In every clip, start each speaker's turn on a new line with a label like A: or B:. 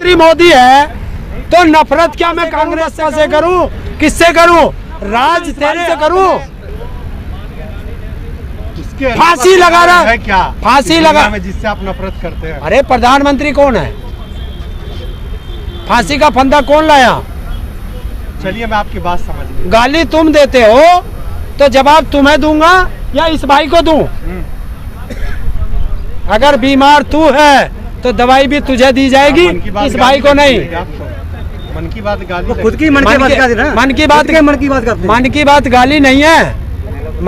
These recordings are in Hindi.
A: प्रधानमंत्री मोदी है तो नफरत क्या मैं कांग्रेस से करूं? किससे करूं? राज तेरे से करूं? फांसी लगा रहा
B: है क्या?
A: फांसी लगा
B: में जिससे आप नफरत करते हैं।
A: अरे प्रधानमंत्री कौन है? फांसी का फंदा कौन लाया?
B: चलिए मैं आपकी बात समझ गई।
A: गाली तुम देते हो तो जवाब तुम्हें दूंगा या इस भाई को दूं? अगर बीमार तू है तो दवाई भी तुझे दी जाएगी, इस भाई को नहीं।
B: मन की बात गाली,
C: खुद की मन की बात करते हैं।
A: मन की बात करते। मन की बात गाली नहीं है,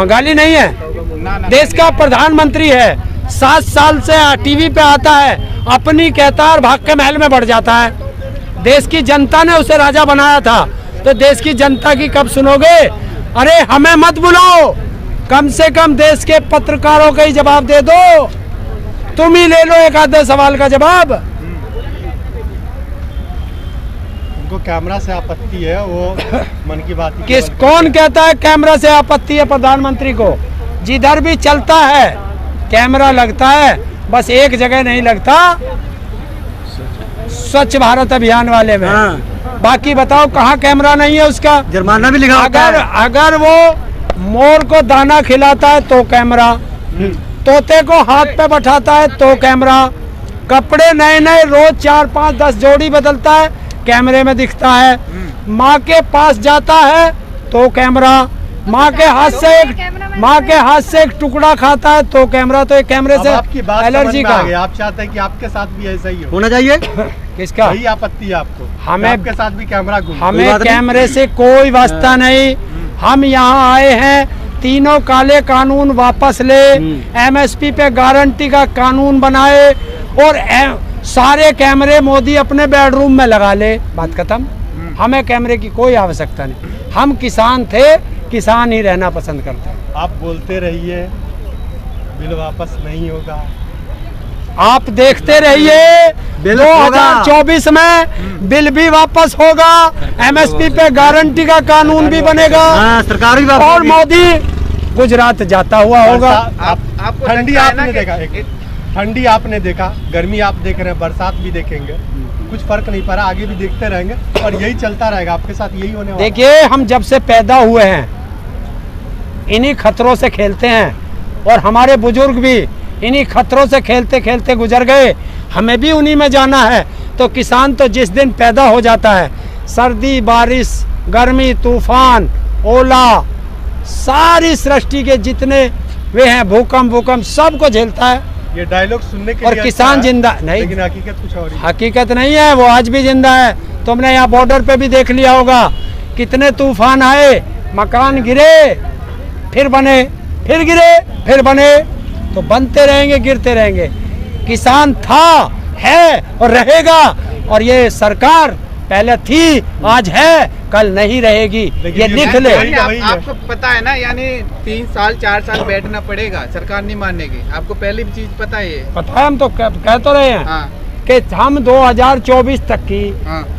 A: गाली नहीं है। देश का प्रधानमंत्री है, 7 साल से टीवी पे आता है, अपनी कहता है और भाग के महल में बढ़ जाता है। देश की जनता ने उसे राजा बनाया था, तो देश की जनता की कब सुनोगे? अरे हमें मत बुलाओ, कम से कम देश के पत्रकारों का ही जवाब दे दो। तुम ही ले लो एक आधे सवाल का जवाब।
B: उनको कैमरा से आपत्ति है, वो मन की बात
A: कौन कहता है कैमरा से आपत्ति है प्रधानमंत्री को? जिधर भी चलता है कैमरा लगता है, बस एक जगह नहीं लगता, स्वच्छ भारत अभियान वाले में। बाकी बताओ कहाँ कैमरा नहीं है उसका?
C: जुर्माना भी लिखा होता है।
A: अगर वो मोर को दाना खिलाता है तो कैमरा, तोते को हाथ पे बैठाता है तो कैमरा, कपड़े नए नए रोज 4, 5, 10 जोड़ी बदलता है कैमरे में दिखता है, माँ के पास जाता है तो कैमरा, माँ के हाथ से एक टुकड़ा खाता है तो कैमरा। तो एक कैमरे से एलर्जी का
B: आप चाहते हैं कि आपके साथ भी ऐसा ही
C: होना चाहिए?
A: किसका?
B: वही आपत्ति है आपको?
A: हमें
B: आपके साथ भी कैमरा घूमे?
A: हमें कैमरे से कोई वास्ता नहीं। हम यहाँ आए हैं तीनों काले कानून वापस ले, MSP पे गारंटी का कानून बनाए और सारे कैमरे मोदी अपने बेडरूम में लगा ले, बात खत्म। हमें कैमरे की कोई आवश्यकता नहीं। हम किसान थे, किसान ही रहना पसंद करते हैं।
B: आप बोलते रहिए, बिल वापस नहीं होगा।
A: आप देखते रहिए, 2024 में बिल भी वापस होगा, MSP पे गारंटी का कानून भी बनेगा,
C: सरकार भी
A: और मोदी गुजरात जाता हुआ होगा।
B: ठंडी आपने देखा, ठंडी आपने देखा, गर्मी आप देख रहे हैं, बरसात भी देखेंगे, कुछ फर्क नहीं पड़ा, आगे भी देखते रहेंगे और यही चलता रहेगा। आपके साथ यही होने वाला।
A: देखिए, हम जब से पैदा हुए हैं इन्हीं खतरों से खेलते हैं और हमारे बुजुर्ग भी इन्हीं खतरों से खेलते खेलते गुजर गए, हमें भी उन्हीं में जाना है। तो किसान तो जिस दिन पैदा हो जाता है, सर्दी, बारिश, गर्मी, तूफान, ओला, सारी सृष्टि के जितने वे हैं, भूकंप सबको झेलता है।
B: ये डायलॉग सुनने के
A: और
B: लिए
A: किसान
B: अच्छा
A: जिंदा नहीं,
B: लेकिन हकीकत कुछ और है।
A: हकीकत नहीं है, वो आज भी जिंदा है। तुमने यहाँ बॉर्डर पे भी देख लिया होगा, कितने तूफान आए, मकान गिरे, फिर बने, फिर गिरे, फिर बने, तो बनते रहेंगे, गिरते रहेंगे। किसान था, है और रहेगा, और ये सरकार पहले थी, आज है, कल नहीं रहेगी, ये लिख ले।
D: आपको पता है ना, यानी 3 साल 4 साल बैठना पड़ेगा, सरकार नहीं मानेगी। आपको पहले भी चीज पता है?
A: पता है, हम तो कह तो रहे हैं।
D: हाँ।
A: कि हम 2024 तक की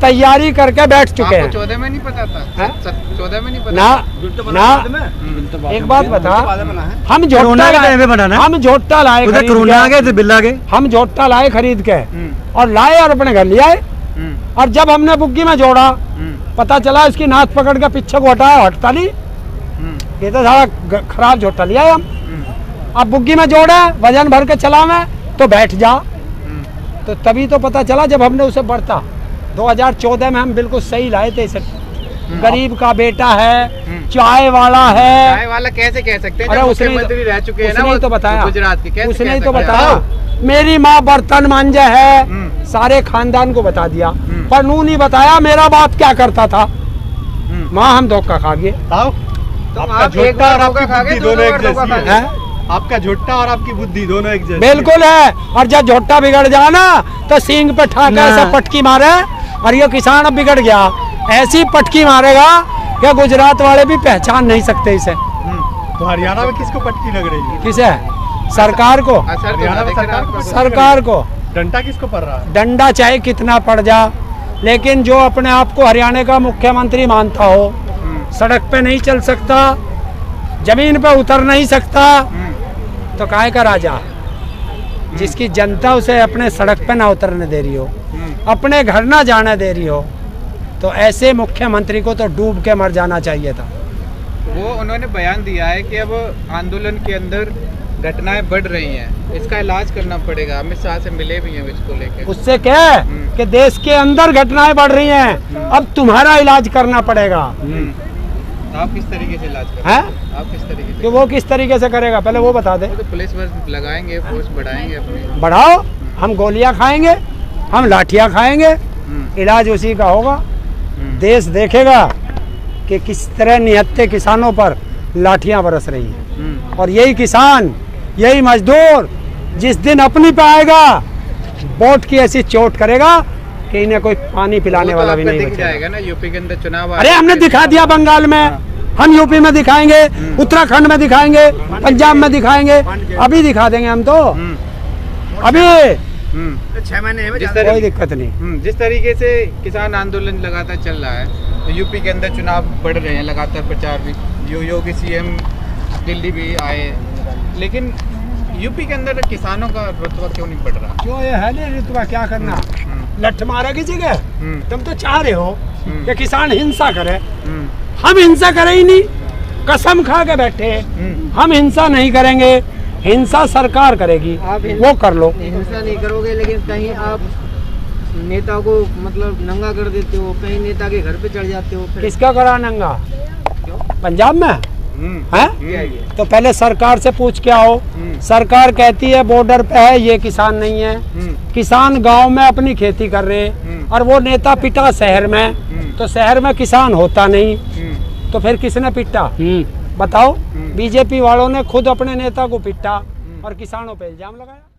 A: तैयारी करके बैठ चुके हैं।
D: 14 में नहीं पता था? 14 में नहीं पता
A: ना। एक बात बता, हम झोटा लाए,
C: कोरोना आ गए थे, बिल आ गए,
A: हम झोटा लाए खरीद के और लाए और अपने घर ले आए, और जब हमने बुग्गी में जोड़ा, पता चला इसकी नाथ पकड़ के पीछे को हटाया, हटता नहीं। ये तो सारा खराब झोटा लिया है हम। अब बुग्गी में जोड़े, वजन भर के चला मैं तो बैठ जा, तो तभी तो पता चला जब हमने उसे बढ़ता। 2014 में हम बिल्कुल सही लाए थे इसे। गरीब का बेटा है, चाय वाला है।
D: चाय वाला कैसे कह सकते हैं?
A: अरे
D: उसने रह चुके हैं ना,
A: उसने तो बताया,
D: गुजरात के, कैसे
A: उसने तो बताया। मेरी माँ बर्तन मांजे है, सारे खानदान को बता दिया, पर नू नहीं बताया मेरा बाप क्या करता था। माँ हम धोखा खा गए।
B: आपका झोटा और आपकी बुद्धि दोनों एक जैसी है। आपका झोटा और आपकी बुद्धि दोनों एक जैसी
A: बिल्कुल है। और जब झोटा बिगड़ जाए ना, तो सींग पे ठाकर ऐसे पटकी मारे, और ये किसान अब बिगड़ गया, ऐसी पटकी मारेगा कि गुजरात वाले भी पहचान नहीं सकते इसे।
B: तो हरियाणा में किसको पटकी लग रही है?
A: किसे? सरकार को।
B: हरियाणा में
A: सरकार को।
B: डंडा किसको पड़ रहा है?
A: डंडा चाहे कितना पड़ जा, लेकिन जो अपने आप को हरियाणा का मुख्यमंत्री मानता हो, सड़क पे नहीं चल सकता, जमीन पे उतर नहीं सकता, तो काहे का राजा? जिसकी जनता उसे अपने सड़क पे ना उतरने दे रही हो, अपने घर ना जाने दे रही हो तो ऐसे मुख्यमंत्री को तो डूब के मर जाना चाहिए था।
D: वो उन्होंने बयान दिया है कि अब आंदोलन के अंदर घटनाएं बढ़ रही हैं, इसका इलाज करना पड़ेगा। अमित शाह से मिले भी हैं इसको लेकर।
A: उससे क्या है कि देश के अंदर घटनाएं बढ़ रही हैं, अब तुम्हारा इलाज करना पड़ेगा।
D: आप किस तरीके से इलाज करेंगे?
A: हैं?
D: आप किस तरीके से?
A: कि वो किस तरीके से करेगा पहले वो बता दे।
D: वो तो पुलिस वर्ष लगाएंगे, फोर्स बढ़ाएंगे अपनी।
A: बढ़ाओ, हम गोलियां खाएंगे, हम लाठियां खाएंगे, इलाज उसी का होगा। देश देखेगा कि किस तरह निहत्थे किसानों पर लाठियां बरस रही हैं। और यही किसान, यही मजदूर जिस दिन अपनी पे आएगा वोट की ऐसी चोट करेगा कि इन्हें कोई पानी पिलाने वाला भी नहीं
D: दिख
A: बचेगा।
D: जाएगा ना, यूपी के अंदर चुनाव।
A: अरे हमने दिखा दिया बंगाल में, हम यूपी में दिखाएंगे, उत्तराखंड में दिखाएंगे, पंजाब में दिखाएंगे, अभी दिखा देंगे हम तो। अभी
D: 6 महीने में
A: कोई दिक्कत नहीं।
D: जिस तरीके से किसान आंदोलन लगातार चल रहा है, तो यूपी के अंदर चुनाव बढ़ रहे हैं, लगातार प्रचार भी, योगी सीएम दिल्ली भी आए, लेकिन यूपी के अंदर किसानों का रुतबा क्यों नहीं बढ़ रहा?
A: क्यों ये है नहीं रुतबा, क्या करना? लठ मारा की जगह तुम तो चाह रहे हो कि किसान हिंसा करे। हम हिंसा करें ही नहीं, कसम खा के बैठे हम हिंसा नहीं करेंगे, हिंसा सरकार करेगी, वो कर लो।
E: हिंसा नहीं करोगे, लेकिन कहीं आप नेता को मतलब नंगा कर देते हो, कहीं नेता के घर पे चढ़ जाते हो।
A: किसका करा नंगा? पंजाब में है? तो पहले सरकार से पूछ के आओ। सरकार कहती है बॉर्डर पे है, ये किसान नहीं है। किसान गांव में अपनी खेती कर रहे हैं और वो नेता पिटा शहर में, तो शहर में किसान होता नहीं, तो फिर किसने पिटा? बताओ। बीजेपी वालों ने खुद अपने नेता को पिटा और किसानों पे इल्जाम लगाया।